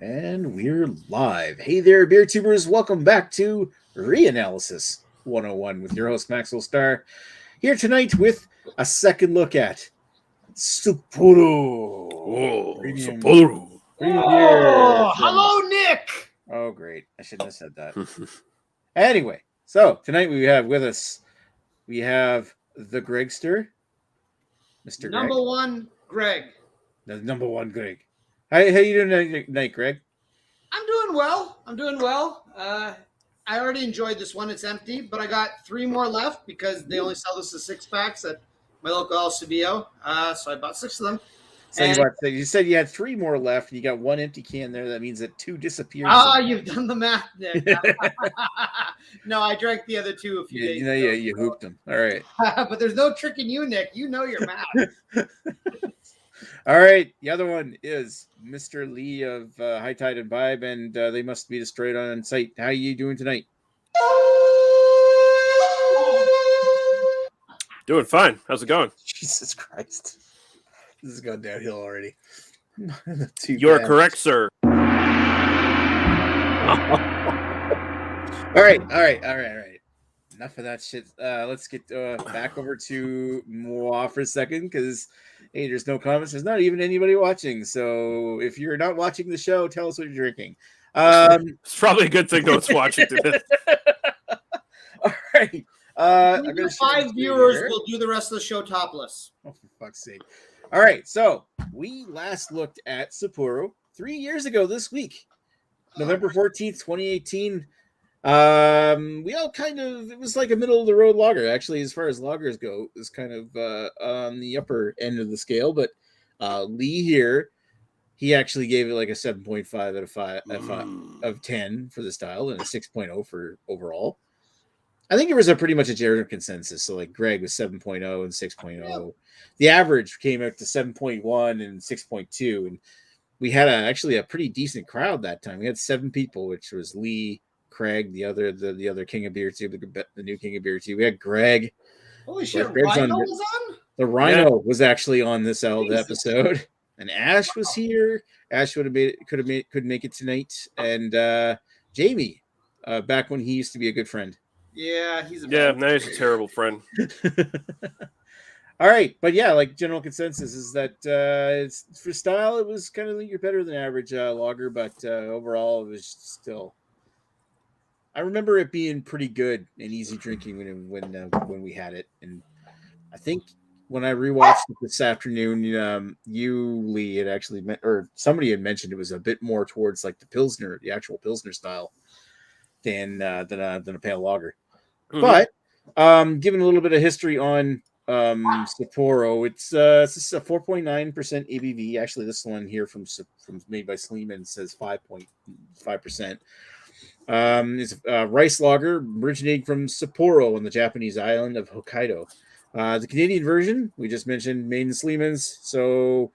And we're live. Hey there, beer tubers. Welcome back to Reanalysis 101 with your host, Maxwell Starr. Here tonight with a second look at Sapporo. Oh, Premium Sapporo. beer. Hello, Nick. Oh, great. I shouldn't have said that. Anyway, so tonight we have with us, we have the Gregster, Mr. Number Greg. one, Greg. The number one Greg. How you doing tonight, Greg? I'm doing well. I already enjoyed this one. It's empty, but I got 3 more left because they only sell this as 6-packs at my local El Cibio. So I bought 6 of them. So you said you had 3 more left, and you got 1 empty can there. That means that 2 disappeared. You've done the math, Nick. No, I drank the other 2 a few days ago. You hooped them. All right. But there's no tricking you, Nick. You know your math. All right. The other one is Mr. Lee of High Tide and Vibe, and they must be destroyed on site. How are you doing tonight? Doing fine. How's it going? Jesus Christ. This has gone downhill already. You're correct, sir. All right. Enough of that shit. Let's get back over to Moi for a second, because hey, there's no comments. There's not even anybody watching. So if you're not watching the show, tell us what you're drinking. It's probably a good thing no one's watching this. All right. 5 viewers will do the rest of the show topless. Oh, for fuck's sake. All right. So we last looked at Sapporo 3 years ago this week, November 14th, 2018. We all it was like a middle of the road lager, actually, as far as lagers go. It was kind of on the upper end of the scale, but Lee here, he actually gave it like a 7.5 out of 5 of 10 for the style and a 6.0 for overall. I think there was pretty much a general consensus. So like Greg was 7.0 and 6.0. Yeah. The average came out to 7.1 and 6.2, and we had actually a pretty decent crowd that time. We had 7 people, which was Lee, Craig, the other King of Beer 2, the new King of Beer 2. We had Greg. Holy shit, Rhino was on? The Rhino was actually on this episode. And Ash was here. Ash could make it tonight. And Jamie, back when he used to be a good friend. Yeah, now he's a terrible friend. All right, but yeah, like general consensus is that it's, for style, it was kind of better than average lager, but overall, it was still. I remember it being pretty good and easy drinking when we had it, and I think when I rewatched it this afternoon, you, Lee, had actually or somebody had mentioned it was a bit more towards like the actual Pilsner style than a pale lager. Mm-hmm. But given a little bit of history on Sapporo, it's a 4.9% ABV. Actually, this one here from made by Sleeman says 5.5%. It's a rice lager originating from Sapporo on the Japanese island of Hokkaido. The Canadian version, we just mentioned, made in Sleeman's, so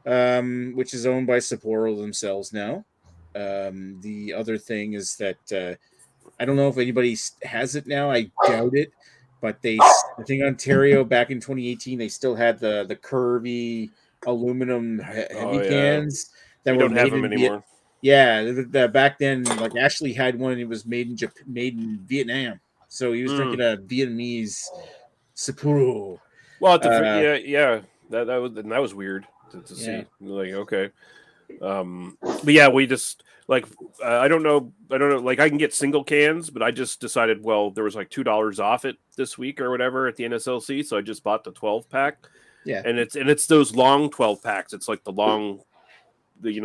which is owned by Sapporo themselves now. The other thing is that I don't know if anybody has it now. I doubt it, but I think Ontario back in 2018 they still had the curvy aluminum heavy cans that don't have them anymore. Yeah, back then, like Ashley had one. It was made in Vietnam, so he was drinking a Vietnamese Sapporo. Well, that was weird to see. Like, okay, but yeah, we just like I don't know. Like, I can get single cans, but I just decided, well, there was like $2 off it this week or whatever at the NSLC, so I just bought the 12-pack. Yeah, and it's those long 12-packs. It's like the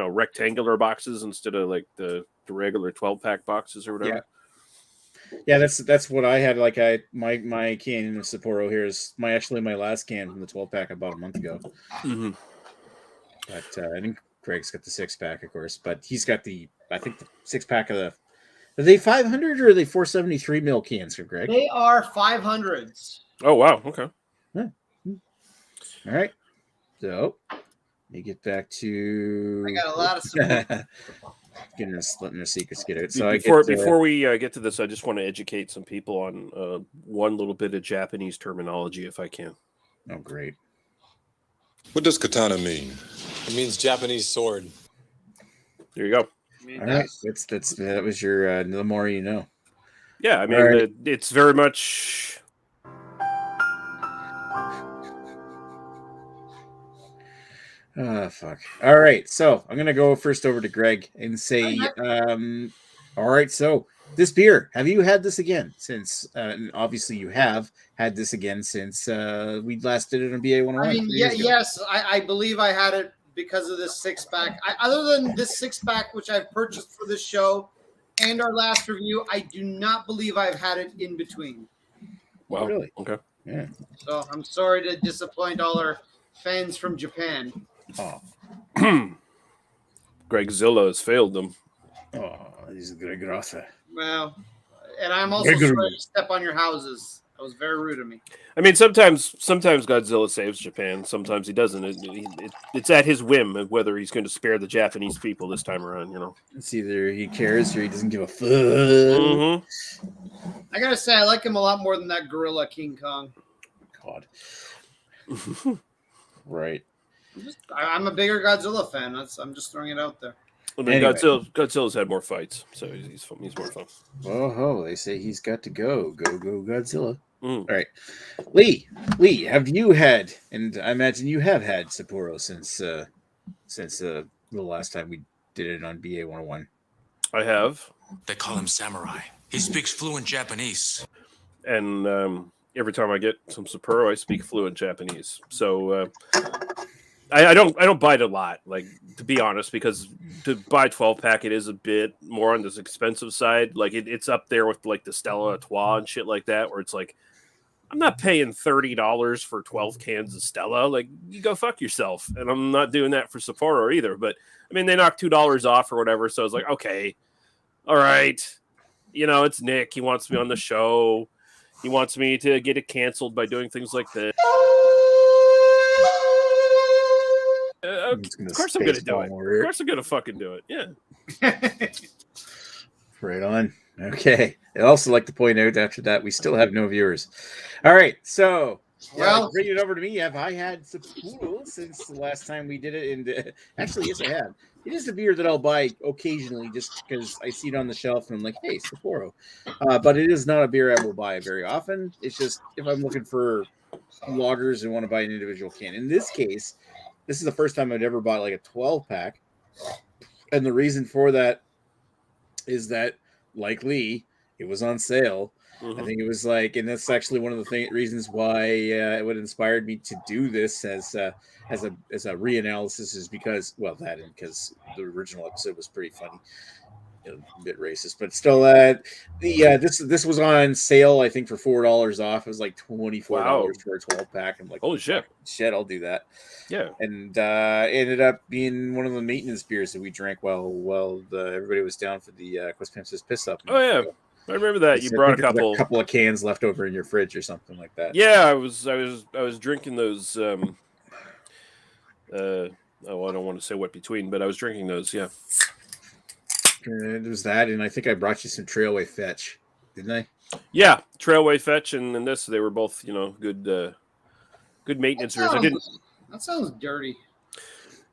rectangular boxes instead of like the regular 12-pack boxes or whatever. Yeah, that's what I had. Like my can of Sapporo here is my last can from the 12-pack I bought a month ago. Mm-hmm. But I think Greg's got the 6-pack, of course, but he's got the 6-pack of the. Are they 500 or are they 473 mil cans for Greg? They are 500s. Oh wow! Okay. Yeah. All right. So. You get back to. I got a lot of support. letting their secrets get out. So before we get to this, I just want to educate some people on one little bit of Japanese terminology, if I can. Oh, great! What does katana mean? It means Japanese sword. There you go. All right, that was your the more you know. Yeah, I mean, right. it's very much. Oh, fuck. All right, so I'm gonna go first over to Greg and say, all right, so this beer, have you had this again since? And obviously, you have had this again since we last did it on BA 101. I mean, yes, I believe I had it because of this 6-pack. Other than this 6-pack, which I've purchased for this show and our last review, I do not believe I've had it in between. Wow. Really? Okay. Yeah. So I'm sorry to disappoint all our fans from Japan. Oh. Greg Zilla has failed them. Oh, he's a good author. Well, and I'm also sorry to step on your houses. That was very rude of me. I mean, sometimes Godzilla saves Japan. Sometimes he doesn't. It's at his whim of whether he's going to spare the Japanese people this time around. You know, it's either he cares or he doesn't give a fuck. Mm-hmm. I gotta say, I like him a lot more than that gorilla King Kong. God. Right. I'm a bigger Godzilla fan. I'm just throwing it out there. I mean, anyway. Godzilla's had more fights, so he's more fun. Oh, they say he's got to go. Go, Godzilla. Mm. All right. Lee, have you had, and I imagine you have had Sapporo since the last time we did it on BA 101? I have. They call him Samurai. He speaks fluent Japanese. And every time I get some Sapporo, I speak fluent Japanese. So I don't buy it a lot, like, to be honest, because to buy 12-pack, it is a bit more on this expensive side. Like it's up there with like the Stella Artois and shit like that, where it's like, I'm not paying $30 for 12 cans of Stella. Like, you go fuck yourself. And I'm not doing that for Sapporo either. But I mean, they knocked $2 off or whatever. So I was like, okay, all right. You know, it's Nick. He wants me on the show. He wants me to get it canceled by doing things like this. Of course I'm going to do it. Of course I'm going to fucking do it. Yeah. Right on. Okay. I'd also like to point out after that, we still have no viewers. All right. So, bring it over to me. Have I had Sapporo since the last time we did it? And actually, yes, I have. It is a beer that I'll buy occasionally just because I see it on the shelf and I'm like, hey, Sapporo. But it is not a beer I will buy very often. It's just if I'm looking for lagers and want to buy an individual can. In this case, this is the first time I'd ever bought like a 12-pack. And the reason for that is that, like Lee, it was on sale. Mm-hmm. I think it was like, and that's actually one of the reasons why it would inspired me to do this as a reanalysis is because, well, that and because the original episode was pretty funny. A bit racist, but still, this was on sale. I think for $4 off. It was like $24 for a 12-pack. I'm like, holy shit! I'll do that. Yeah, and ended up being one of the maintenance beers that we drank while everybody was down for the Quest Pimp's Piss Up. Oh yeah, I remember that. You brought a couple of cans left over in your fridge or something like that. Yeah, I was drinking those. I don't want to say what between, but I was drinking those. Yeah. It was that, and I think I brought you some Trailway Fetch, didn't I? Yeah, Trailway Fetch and this, they were both, good maintenance beers. That sounds dirty.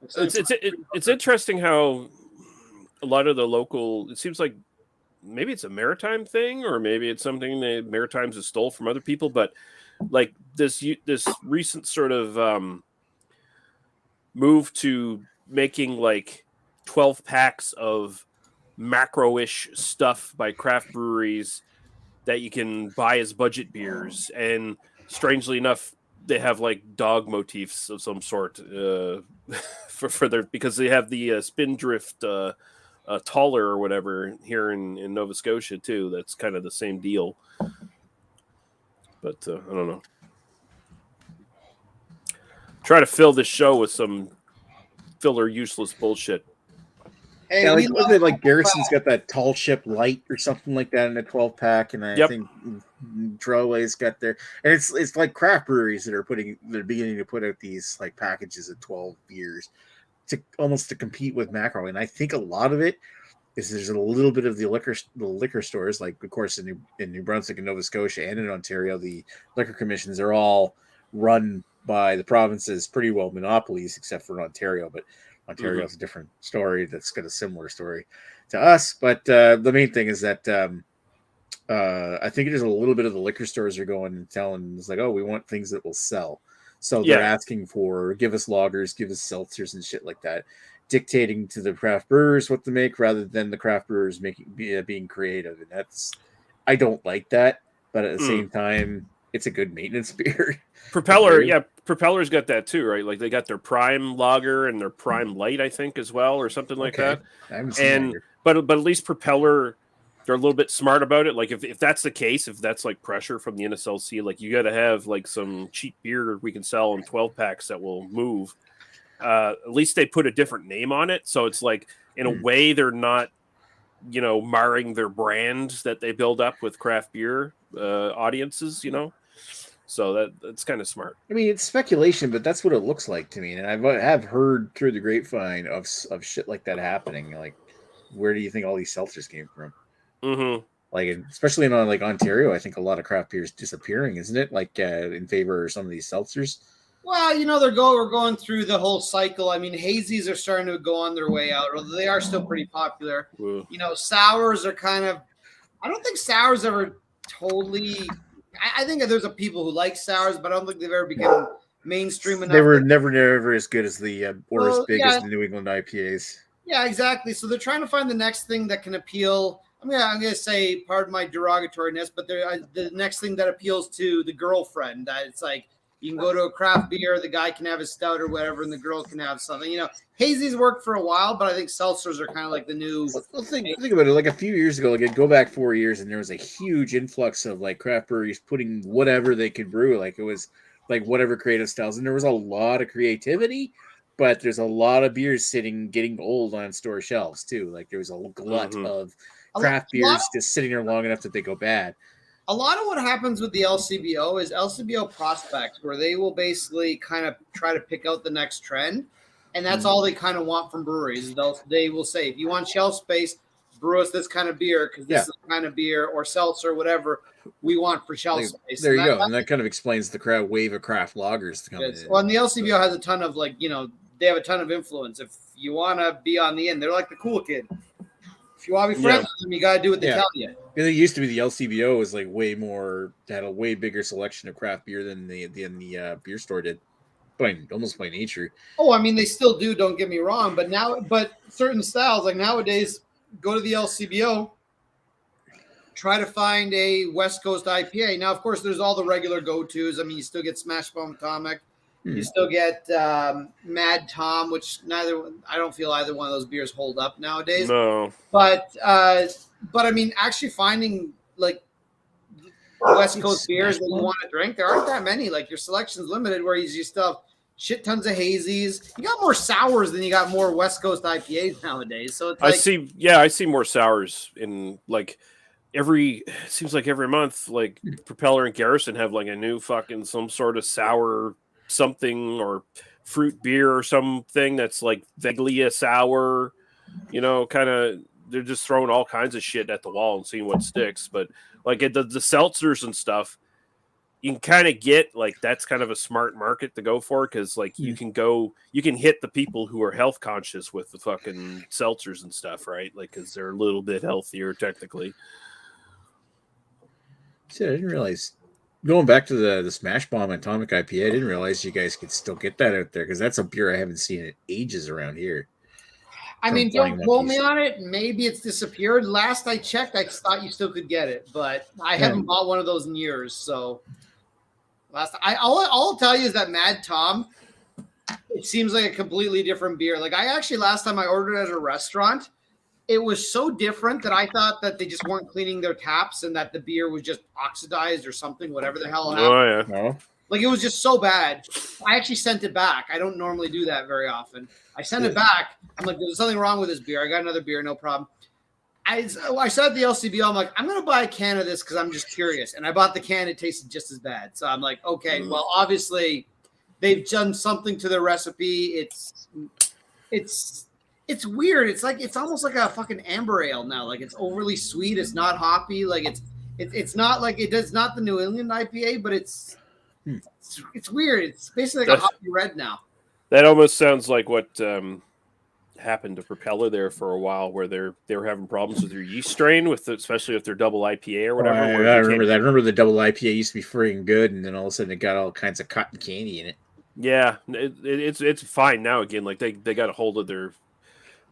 It's interesting how a lot of the local. It seems like maybe it's a maritime thing, or maybe it's something the Maritimes have stole from other people. But like this recent sort of move to making like 12 packs of macro-ish stuff by craft breweries that you can buy as budget beers, and strangely enough they have like dog motifs of some sort for their, because they have the Spindrift taller or whatever here in Nova Scotia too. That's kind of the same deal, but I don't know. Try to fill this show with some filler useless bullshit. Hey, yeah, wasn't it like Garrison's got that Tall Ship Light or something like that in a 12-pack, and I think Trailway's got their, and it's like craft breweries that are beginning to put out these like packages of 12 beers to compete with macro, and I think a lot of it is there's a little bit of the liquor stores, like of course in New Brunswick and Nova Scotia and in Ontario, the liquor commissions are all run by the provinces, pretty well monopolies except for Ontario, but Ontario's a different story. That's got a similar story to us. But the main thing is that I think it is a little bit of the liquor stores are going and telling it's like, oh, we want things that will sell. So they're asking for give us lagers, give us seltzers and shit like that, dictating to the craft brewers what to make rather than the craft brewers being creative. And that's I don't like that, but at the same time, it's a good maintenance beer. Propeller's got that too, right? Like they got their prime lager and their prime light, I think, as well, or something like that. I haven't seen that. But at least Propeller, they're a little bit smart about it. Like if that's the case, if that's like pressure from the NSLC, like you got to have like some cheap beer we can sell in 12 packs that will move. At least they put a different name on it, so it's like in a way they're not, marring their brand that they build up with craft beer audiences, So that's kind of smart. I mean, it's speculation, but that's what it looks like to me. And I've heard through the grapevine of shit like that happening. Like, where do you think all these seltzers came from? Mm-hmm. Like, especially in like Ontario, I think a lot of craft beer is disappearing, isn't it? Like, in favor of some of these seltzers. Well, we're going through the whole cycle. I mean, hazies are starting to go on their way out, although they are still pretty popular. Ooh. Sours are kind of. I don't think sours ever totally. I think there's people who like sours, but I don't think they've ever become mainstream enough. They were never as good as the or as big as the New England IPAs. Yeah, exactly. So they're trying to find the next thing that can appeal. I'm gonna say, pardon my derogatoriness, but the next thing that appeals to the girlfriend. That it's like you can go to a craft beer, the guy can have a stout or whatever, and the girl can have something. Hazies worked for a while, but I think seltzers are kind of like the new. Well, think about it. Like a few years ago, like go back 4 years, and there was a huge influx of like craft breweries putting whatever they could brew. Like it was like whatever creative styles, and there was a lot of creativity. But there's a lot of beers getting old on store shelves too. Like there was a glut of craft beers just sitting there long enough that they go bad. A lot of what happens with the LCBO is LCBO prospects, where they will basically kind of try to pick out the next trend, and that's all they kind of want from breweries. They will say, if you want shelf space, brew us this kind of beer because this is the kind of beer or seltzer, whatever we want for shelf space. There you go, and that kind of explains the wave of craft lagers to come in. Well, and the LCBO has a ton of they have a ton of influence. If you want to be on the end, they're like the cool kid. If you want to be friends with them, you got to do what they tell you. It used to be the LCBO was like had a way bigger selection of craft beer than the beer store did, almost by nature. Oh, I mean they still do. Don't get me wrong, but certain styles like nowadays, go to the LCBO, try to find a West Coast IPA. Now, of course, there's all the regular go-tos. I mean, you still get Smash Bomb Atomic. You still get Mad Tom, which I don't feel either one of those beers hold up nowadays. No. But I mean, actually finding like West Coast beers that you want to drink, there aren't that many. Like your selection's limited, where you still have shit tons of hazies. You got more sours than you got more West Coast IPAs nowadays. So it's I see more sours in like it seems like every month, like Propeller and Garrison have like a new fucking some sort of sour something or fruit beer or something that's like vaguely a sour, kind of they're just throwing all kinds of shit at the wall and seeing what sticks. But like the seltzers and stuff, you can kind of get like that's kind of a smart market to go for because like you can hit the people who are health conscious with the fucking seltzers and stuff, right? Like because they're a little bit healthier technically. See, I didn't realize. Going back to the Smash Bomb Atomic IPA, I didn't realize you guys could still get that out there because that's a beer I haven't seen in ages around here. I mean, don't quote me on it. Maybe it's disappeared. Last I checked, I thought you still could get it, but I haven't bought one of those in years. So all I'll tell you is that Mad Tom, it seems like a completely different beer. Like last time I ordered it at a restaurant, it was so different that I thought that they just weren't cleaning their taps and that the beer was just oxidized or something, whatever the hell happened. Oh, yeah. No. Like, it was just so bad. I actually sent it back. I don't normally do that very often. I sent it back. I'm like, there's something wrong with this beer. I got another beer, no problem. I said at the LCBO, I'm like, I'm going to buy a can of this because I'm just curious. And I bought the can. It tasted just as bad. So I'm like, okay, well, obviously they've done something to their recipe. It's weird. It's almost like a fucking amber ale now. Like it's overly sweet. It's not hoppy. Like it's not like it's not the New England IPA, but it's weird. It's basically like a hoppy red now. That almost sounds like what happened to Propeller there for a while, where they were having problems with their yeast strain, especially if they're double IPA or whatever. I remember that. I remember the double IPA used to be freaking good, and then all of a sudden it got all kinds of cotton candy in it. Yeah, it's fine now again. Like they got a hold of their.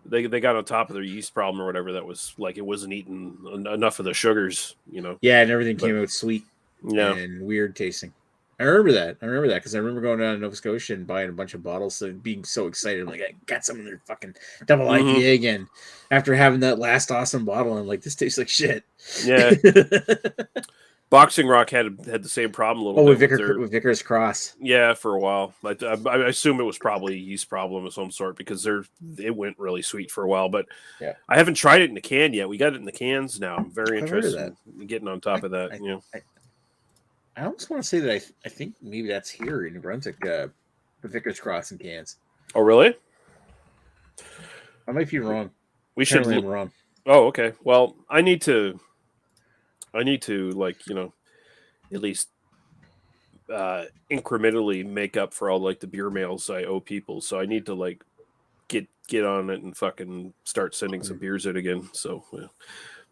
They got on top of their yeast problem or whatever. That was like it wasn't eating enough of the sugars, Yeah, and everything came out sweet and weird tasting. I remember that because I remember going down to Nova Scotia and buying a bunch of bottles and being so excited. I'm like, I got some of their fucking double IPA again after having that last awesome bottle. And I'm like, this tastes like shit. Yeah. Boxing Rock had the same problem a little bit with Vickers Cross. Yeah, for a while. I assume it was probably a yeast problem of some sort because it went really sweet for a while. But I haven't tried it in the can yet. We got it in the cans now. I'm very interested in getting on top of that. I almost want to say that I think maybe that's here in New Brunswick, the Vickers Cross in cans. Oh, really? I might be wrong. Apparently I'm wrong. Oh, okay. Well, I need to at least incrementally make up for all like the beer mails I owe people. So I need to get on it and fucking start sending some beers in again. So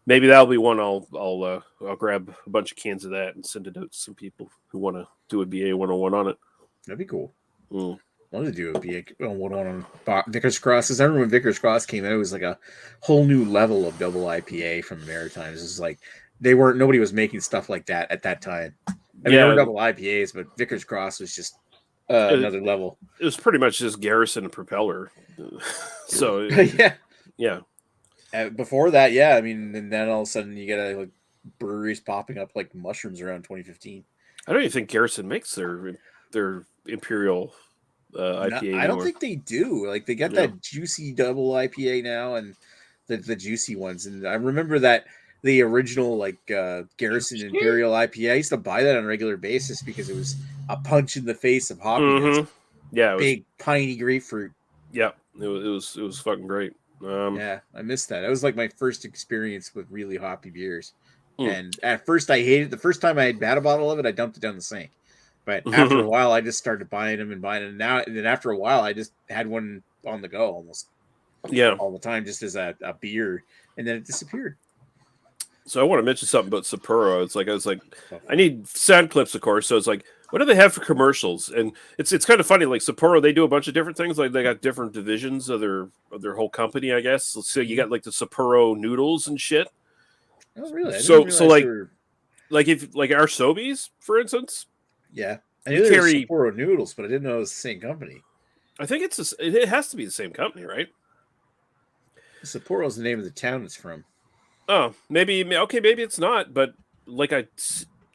maybe that'll be one. I'll grab a bunch of cans of that and send it out to some people who want to do a BA 101 on it. That'd be cool. I wanted to do a BA 101 on Vickers Cross. Because I remember when Vickers Cross came out, it was like a whole new level of double IPA from the Maritimes. It was like nobody was making stuff like that at that time. I mean, there were double IPAs, but Vickers Cross was just another level. It was pretty much just Garrison and Propeller. So yeah. Before that, I mean, and then all of a sudden you get like breweries popping up like mushrooms around 2015. I don't even think Garrison makes their Imperial IPA. I don't think they do. Like they got that juicy double IPA now, and the juicy ones. And I remember that the original like Garrison Imperial IPA. I used to buy that on a regular basis because it was a punch in the face of hoppiness. Yeah, big piney grapefruit. Yeah, it was fucking great. I missed that. It was like my first experience with really hoppy beers. And at first I hated it. The first time I had a bottle of it, I dumped it down the sink. But after a while, I just started buying them. And then after a while, I just had one on the go almost. Yeah, all the time, just as a beer, and then it disappeared. So I want to mention something about Sapporo. I was like, I need sound clips, of course. So it's like, what do they have for commercials? And it's kind of funny. Like Sapporo, they do a bunch of different things. Like they got different divisions of their whole company, I guess. So you got like the Sapporo noodles and shit. Oh, really? So if our Sobeys, for instance. Yeah, I knew there was Sapporo noodles, but I didn't know it was the same company. I think it has to be the same company, right? Sapporo is the name of the town it's from. Oh, maybe it's not, but like it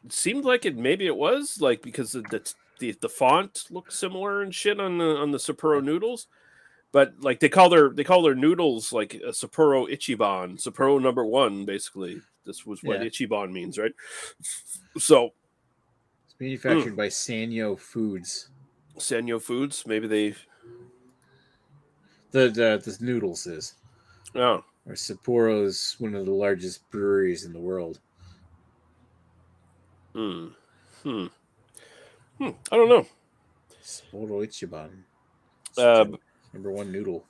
seemed like maybe it was like because the font looked similar and shit on the Sapporo noodles, but like they call their noodles like a Sapporo Ichiban, Sapporo #1 basically. This was what Ichiban means, right? So it's manufactured by Sanyo Foods. Sanyo Foods, maybe they the noodles is. Oh. Or Sapporo is one of the largest breweries in the world. I don't know. Sapporo Ichiban. #1 noodle.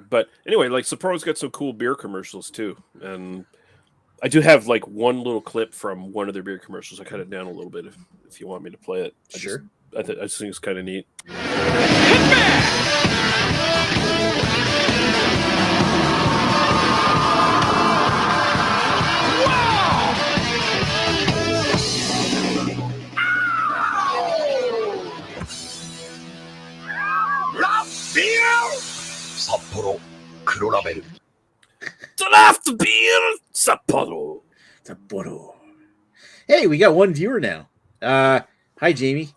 But anyway, like Sapporo's got some cool beer commercials too. And I do have like one little clip from one of their beer commercials. I cut it down a little bit if you want me to play it. Sure. I just think it's kind of neat. Sapporo Kuro Label. Draft beer, Sapporo. Hey, we got one viewer now. Hi, Jamie.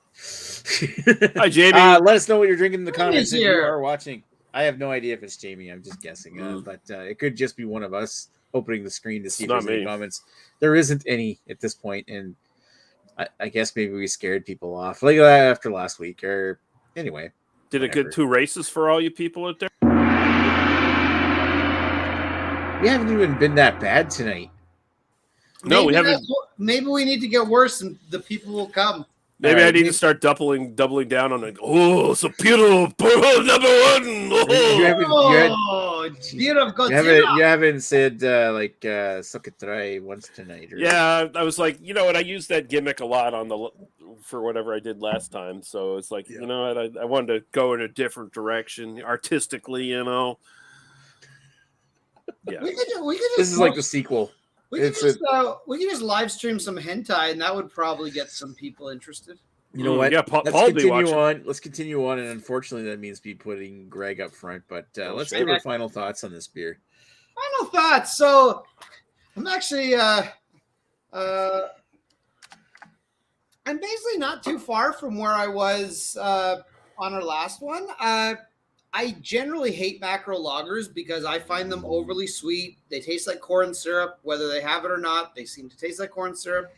Hi, Jamie. Let us know what you're drinking in the comments if you are watching. I have no idea if it's Jamie. I'm just guessing. But it could just be one of us opening the screen to see if there's any comments. There isn't any at this point, and I guess maybe we scared people off like after last week. Or anyway. Did it get 2 races for all you people out there? We haven't even been that bad tonight. No, we haven't. Maybe we need to get worse and the people will come. Maybe All I right, need to start doubling down on it. Oh, Sapporo, number one. you haven't Oh, beer of Godzilla. you haven't said Sokatrai once tonight. Or... Yeah, I was like, you know what? I used that gimmick a lot for whatever I did last time. So it's like, you know what? I wanted to go in a different direction artistically. You know. Yeah. We could just This is like the sequel. we could just live stream some hentai, and that would probably get some people interested. You know what? Yeah, let's Paul be continue watching. on. Let's continue on, and unfortunately, that means be putting Greg up front. But let's give our final thoughts on this beer. Final thoughts. So, I'm actually I'm basically not too far from where I was on our last one. I generally hate macro lagers because I find them overly sweet. They taste like corn syrup, whether they have it or not. They seem to taste like corn syrup,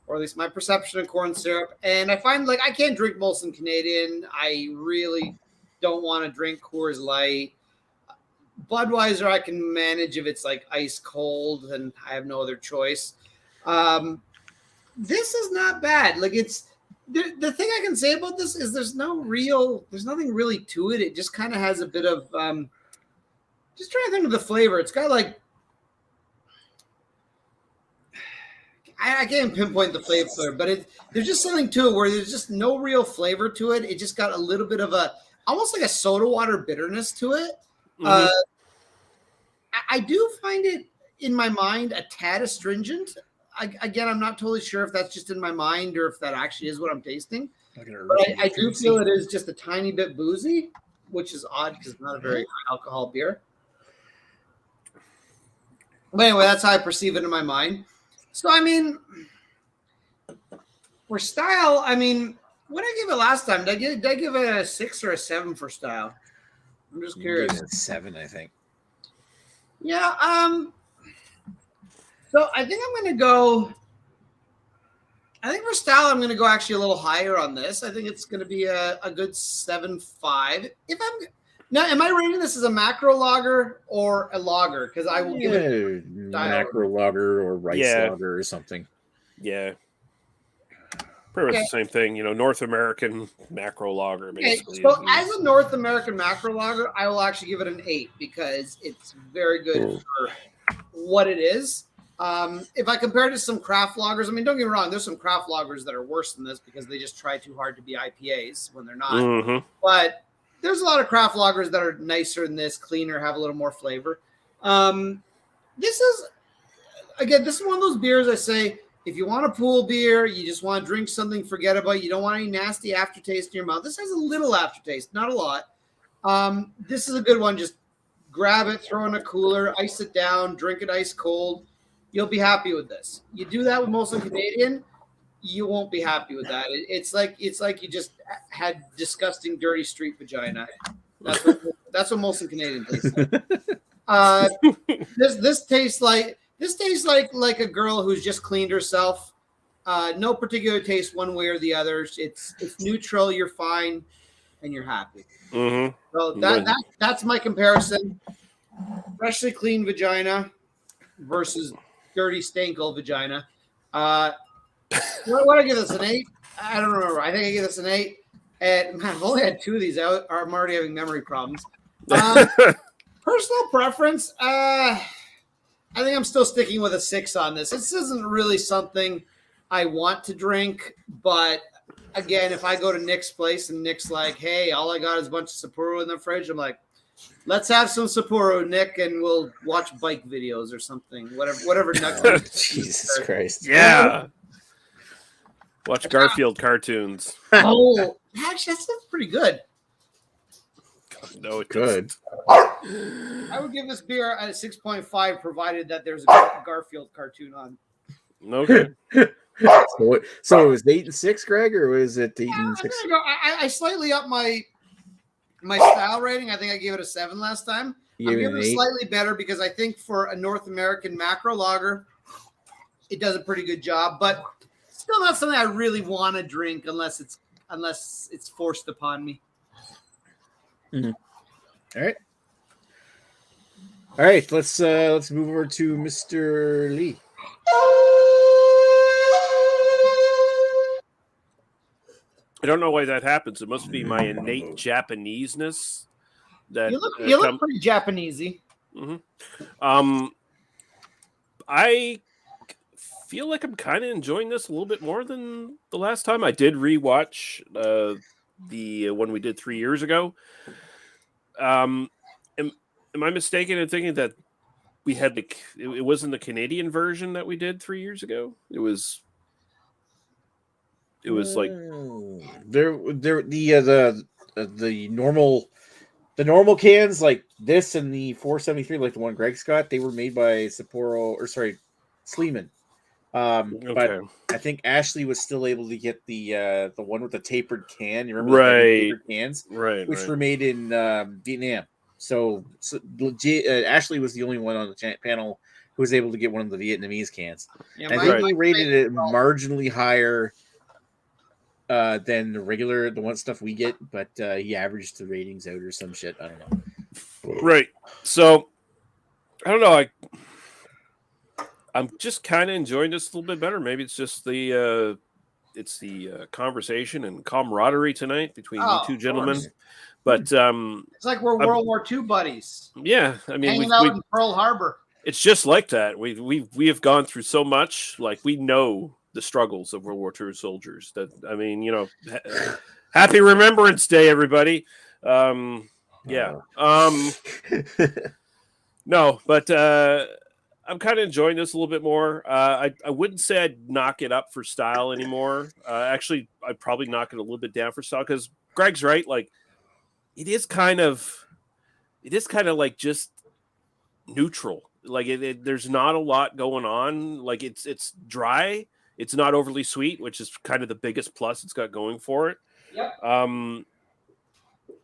or at least my perception of corn syrup. And I find like I can't drink Molson Canadian. I really don't want to drink Coors Light. Budweiser I can manage if it's like ice cold and I have no other choice. This is not bad. Like it's the thing I can say about this is there's nothing really to it. It just kind of has a bit of just trying to think of the flavor. It's got like I can't pinpoint the flavor, but there's just something to it where there's just no real flavor to it. It just got a little bit of almost like a soda water bitterness to it. Mm-hmm. I do find it in my mind a tad astringent. Again, I'm not totally sure if that's just in my mind or if that actually is what I'm tasting. But I do feel it is just a tiny bit boozy, which is odd because it's not a very high alcohol beer. But anyway, that's how I perceive it in my mind. So, I mean, for style, I mean, what did I give it last time? Did I give it a 6 or a 7 for style? I'm just curious. You gave it a 7, I think. Yeah. So I think I'm going to go. I think for style, I'm going to go actually a little higher on this. I think it's going to be a good 7.5. Now, am I rating this as a macro lager or a lager? Because I will give it macro lager or rice lager or something. Yeah. Pretty much the same thing, North American macro lager, basically. So as a North American macro lager, I will actually give it an 8 because it's very good for what it is. If I compare it to some craft lagers, I mean, don't get me wrong, there's some craft lagers that are worse than this because they just try too hard to be IPAs when they're not. Mm-hmm. But there's a lot of craft lagers that are nicer than this, cleaner, have a little more flavor. This is one of those beers I say, if you want a pool beer, you just want to drink something, forget about it. You don't want any nasty aftertaste in your mouth. This has a little aftertaste, not a lot. This is a good one. Just grab it, throw it in a cooler, ice it down, drink it ice cold. You'll be happy with this. You do that with Molson Canadian, you won't be happy with that. It's like you just had disgusting, dirty street vagina. That's what Molson Canadian tastes like. This tastes like a girl who's just cleaned herself. No particular taste one way or the other. It's neutral. You're fine, and you're happy. Mm-hmm. So that's my comparison. Freshly clean vagina versus dirty stank-old vagina. What I give this an 8? I don't remember. I think I gave this an 8. And man, I've only had 2 of these. I'm already having memory problems. Personal preference. I think I'm still sticking with a 6 on this. This isn't really something I want to drink, but again, if I go to Nick's place and Nick's like, "Hey, all I got is a bunch of Sapporo in the fridge," I'm like, "Let's have some Sapporo, Nick, and we'll watch bike videos or something." Whatever. Jesus Christ! Yeah. Watch Garfield cartoons. Oh, actually, that sounds pretty good. No, it good. I would give this beer a 6.5, provided that there's a Garfield cartoon on. Okay. So it was 8 and 6, Greg, or was it 8 and 6? I slightly up my style rating. I think I gave it a 7 last time. I'm giving it slightly better because I think for a North American macro lager, it does a pretty good job, but still not something I really want to drink unless it's forced upon me. Mm-hmm. All right. Let's move over to Mr. Lee. I don't know why that happens. It must be my innate Japaneseness that You look pretty Japanesey. I feel like I'm kind of enjoying this a little bit more than the last time. I did rewatch the one we did 3 years ago. Am I mistaken in thinking that we had it wasn't the Canadian version that we did 3 years ago? It was like the normal cans like this and the 473, like the one Greg's got, they were made by Sapporo, or sorry, Sleeman. But I think Ashley was still able to get the one with the tapered can. You remember the tapered cans, which were made in Vietnam. So Ashley was the only one on the panel who was able to get one of the Vietnamese cans. Yeah, I think we rated it marginally higher than the one stuff we get, but he averaged the ratings out or some shit. I don't know. Right. So I don't know. I'm just kind of enjoying this a little bit better. Maybe it's just the conversation and camaraderie tonight between you two gentlemen. But it's like we're World War II buddies. Yeah, I mean, hanging out in Pearl Harbor. It's just like that. We have gone through so much. Like, we know the struggles of World War II soldiers. That, I mean, you know, happy Remembrance Day, everybody. Yeah. No, but I'm kind of enjoying this a little bit more. I wouldn't say I'd knock it up for style anymore. Actually, I'd probably knock it a little bit down for style, because Greg's right. Like, it is kind of like just neutral. Like, there's not a lot going on. Like, it's dry. It's not overly sweet, which is kind of the biggest plus it's got going for it. Yep.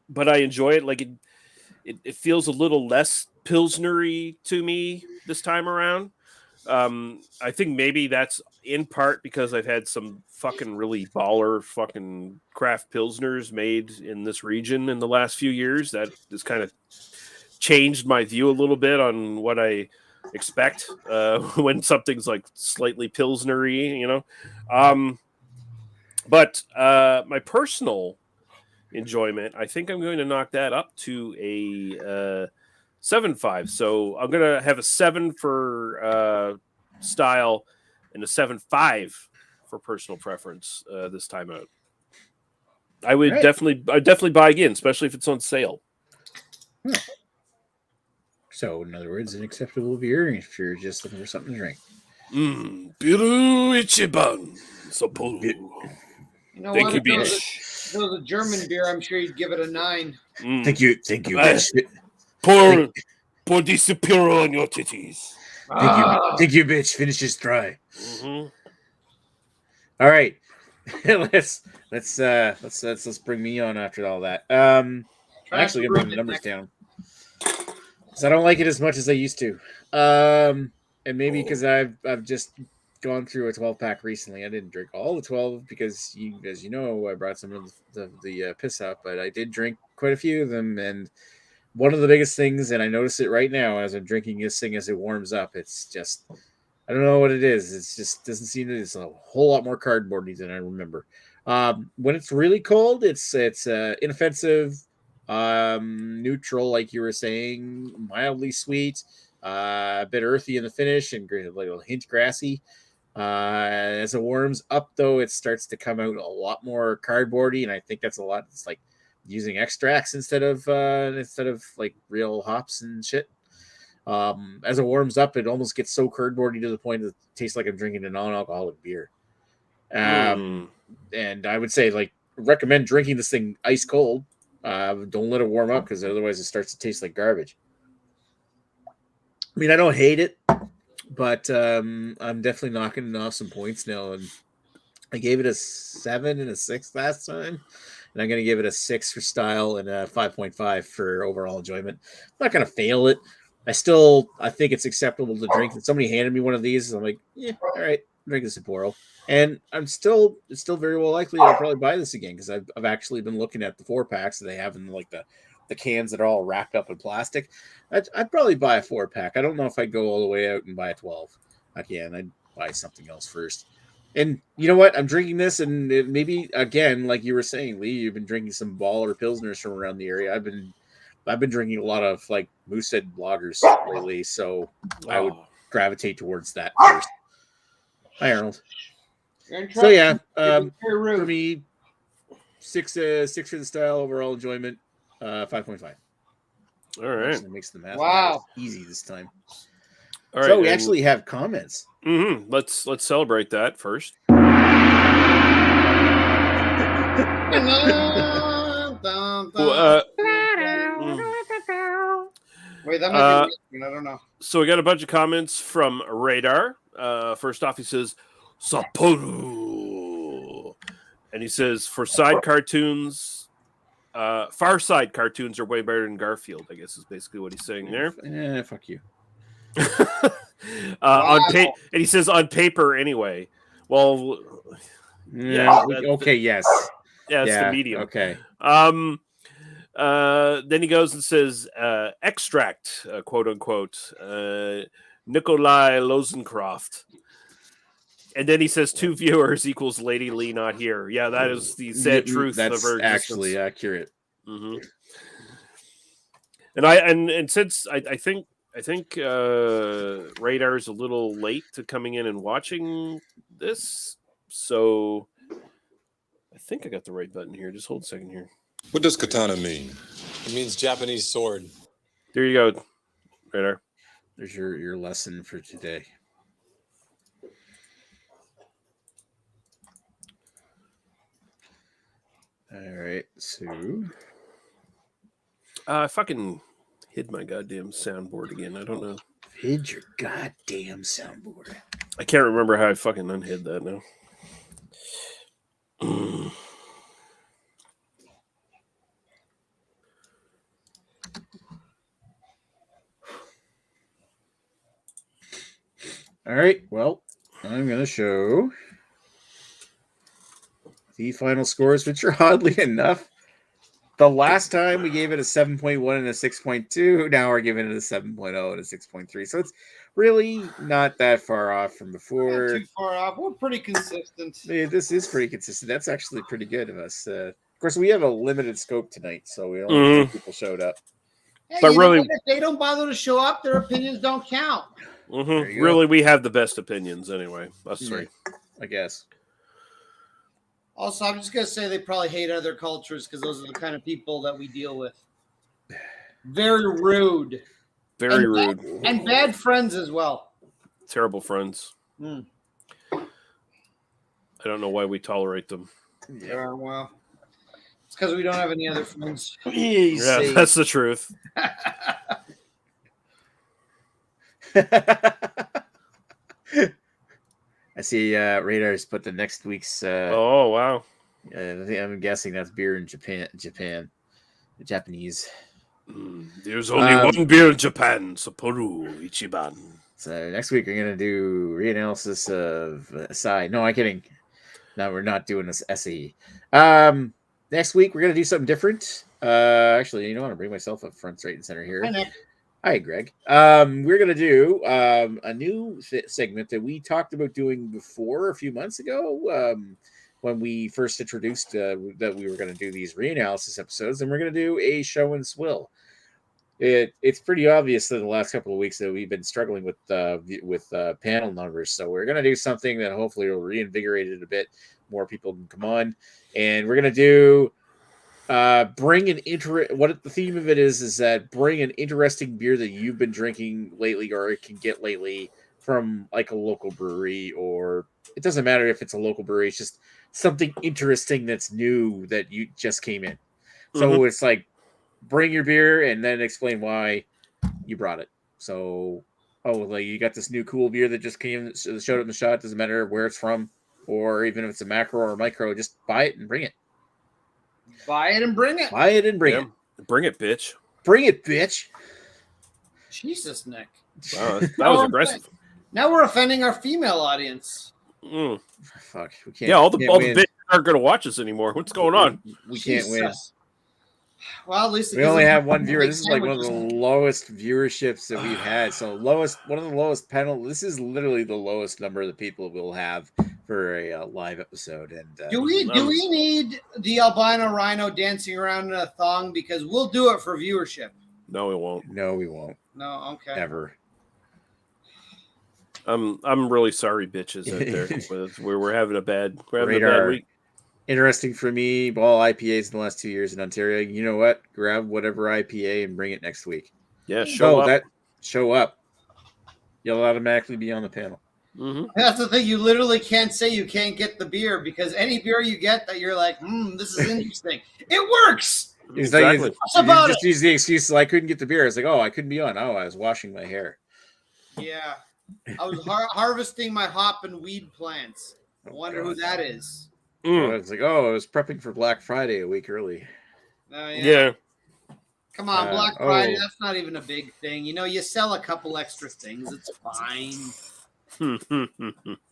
But I enjoy it. Like, it feels a little less Pilsner-y to me this time around. I think maybe that's in part because I've had some fucking really baller fucking craft Pilsners made in this region in the last few years. That has kind of changed my view a little bit on what I expect when something's like slightly Pilsner-y, you know. But my personal enjoyment, I think I'm going to knock that up to a 7.5. So I'm going to have a 7 for style and a 7.5 for personal preference this time out. I would definitely buy again, especially if it's on sale. So, in other words, an acceptable beer if you're just looking for something to drink. Biru Ichiban Sapporo. You know Thank what? you, If bitch. it was a German beer, I'm sure you'd give it a 9. Thank you, bitch. Pour the Sapporo on your titties. Thank you, bitch. Finish this dry. Mm-hmm. All right, let's bring me on after all that. I'm actually gonna bring the numbers down because I don't like it as much as I used to. And maybe because I've just gone through a 12-pack recently. I didn't drink all the 12 because, as you know, I brought some of the piss up, but I did drink quite a few of them. And one of the biggest things, and I notice it right now as I'm drinking this thing as it warms up, it's just, I don't know what it is. It's just doesn't seem to. It's a whole lot more cardboardy than I remember. When it's really cold, it's inoffensive, neutral, like you were saying, mildly sweet, a bit earthy in the finish, and a little hint grassy. As it warms up, though, it starts to come out a lot more cardboardy, and I think that's a lot. It's like using extracts instead of like real hops and shit. As it warms up, it almost gets so cardboardy to the point that it tastes like I'm drinking a non-alcoholic beer. And I would say, like, recommend drinking this thing ice cold. Don't let it warm up, because otherwise it starts to taste like garbage. I mean, I don't hate it, but I'm definitely knocking off some points now. And I gave it a 7 and a 6 last time, and I'm going to give it a 6 for style and a 5.5 for overall enjoyment. I'm not going to fail it. I think it's acceptable to drink. Somebody handed me one of these, and I'm like, yeah, all right, drink this Sapporo. And it's still very well likely I'll probably buy this again, because I've actually been looking at the 4-packs that they have in like the cans that are all wrapped up in plastic. I'd probably buy a 4-pack. I don't know if I'd go all the way out and buy a 12 again. I'd buy something else first. And you know what? I'm drinking this, and maybe again, like you were saying, Lee, you've been drinking some baller pilsners from around the area. I've been drinking a lot of like Moosehead Bloggers lately, so I would gravitate towards that first. Hi, Arnold. So yeah, for me, six for the style, overall enjoyment, 5.5. All right, actually makes the math easy this time. All right, so we actually have comments. Mm-hmm. Let's celebrate that first. Wait, that might be I don't know. So we got a bunch of comments from Radar. First off, he says Sapporo, and he says for side cartoons, Far Side cartoons are way better than Garfield. I guess is basically what he's saying there. Fuck you. And he says on paper anyway. Well, yeah. Okay. Yes. Yeah, it's the medium. Okay. Then he goes and says, extract, quote unquote, Nikolai Lozencroft. And then he says 2 viewers equals Lady Lee not here. Yeah, that is the sad truth That's of her existence. Actually accurate. Mm-hmm. And since I think Radar is a little late to coming in and watching this, so I think I got the right button here. Just hold a second here. What does katana mean? It means Japanese sword. There you go, Radar. There's your lesson for today. All right, so I fucking hid my goddamn soundboard again. I don't know. Hid your goddamn soundboard. I can't remember how I fucking unhid that now. All right, well, I'm going to show the final scores, which are oddly enough, the last time we gave it a 7.1 and a 6.2. Now we're giving it a 7.0 and a 6.3. So it's really not that far off from before. Not too far off. We're pretty consistent. Yeah, this is pretty consistent. That's actually pretty good of us. Of course, we have a limited scope tonight, so we only 2 people showed up. Hey, but really, if they don't bother to show up, their opinions don't count. Mm-hmm. Really, we have the best opinions anyway. Us three, I guess. Also, I'm just going to say they probably hate other cultures because those are the kind of people that we deal with. Very rude. Very rude. And bad friends as well. Terrible friends. I don't know why we tolerate them. Yeah, well, it's because we don't have any other friends. Yeah, that's the truth. I see Radar's put the next week's oh wow. I'm guessing that's beer in Japan, the Japanese. There's only one beer in Japan, Sapporo Ichiban. So next week we're gonna do reanalysis of Sai. No, I'm kidding. No, we're not doing this SAE. Next week we're gonna do something different. Actually, you know what? I'll bring myself up front, straight and center here. Hi, Nick. Hi, Greg. We're going to do a new segment that we talked about doing before a few months ago when we first introduced that we were going to do these reanalysis episodes, and we're going to do a show and swill. It's pretty obvious that the last couple of weeks that we've been struggling with panel numbers, so we're going to do something that hopefully will reinvigorate it a bit. More people can come on, and we're going to do bring an what the theme of it is that bring an interesting beer that you've been drinking lately or can get lately from like a local brewery, or it doesn't matter if it's a local brewery, it's just something interesting that's new that you just came in. So it's like bring your beer and then explain why you brought it. So like you got this new cool beer that just came, showed up in the shot, doesn't matter where it's from, or even if it's a macro or a micro, just buy it and bring it. Buy it and bring it. Buy it and bring it. Bring it, bitch. Bring it, bitch. Jesus, Nick. Wow, that was aggressive. Now we're offending our female audience. Fuck. We can't. Yeah, all the bitches aren't going to watch us anymore. What's going on? We can't win. Well, at least we only have one viewer. This is like one of the lowest viewerships that we've had. So one of the lowest panel. This is literally the lowest number that people will have for a live episode. And do we need the albino rhino dancing around in a thong? Because we'll do it for viewership. No, we won't. No, we won't. No, okay. Ever. I'm really sorry, bitches out there. we're having a bad week. Interesting for me. All IPAs in the last 2 years in Ontario. You know what? Grab whatever IPA and bring it next week. Yeah, show up. Show up. You'll automatically be on the panel. Mm-hmm. That's the thing. You literally can't say you can't get the beer because any beer you get that you're like, this is interesting. It works. Exactly. You just use the excuse, I couldn't get the beer. It's like, I couldn't be on. I was washing my hair. Yeah. I was harvesting my hop and weed plants. I wonder who that is. It's like, I was prepping for Black Friday a week early. Yeah. Come on, Black Friday, that's not even a big thing. You sell a couple extra things. It's fine.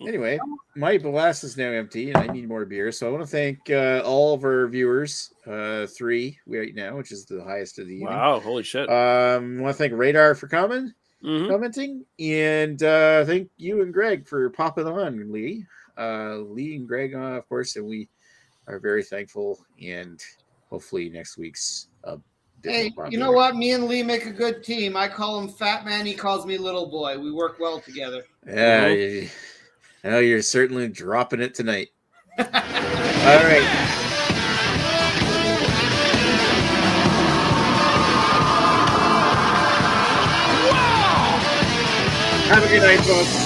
Anyway, my glass is now empty and I need more beer. So I want to thank all of our viewers, 3 right now, which is the highest of the evening. Wow, holy shit. I want to thank Radar for commenting. And thank you and Greg for popping on, Lee. Lee and Greg, of course, and we are very thankful. And hopefully next week's hey, you know what? Me and Lee make a good team. I call him Fat Man. He calls me Little Boy. We work well together. Yeah, you're certainly dropping it tonight. All right. Have a good night, folks.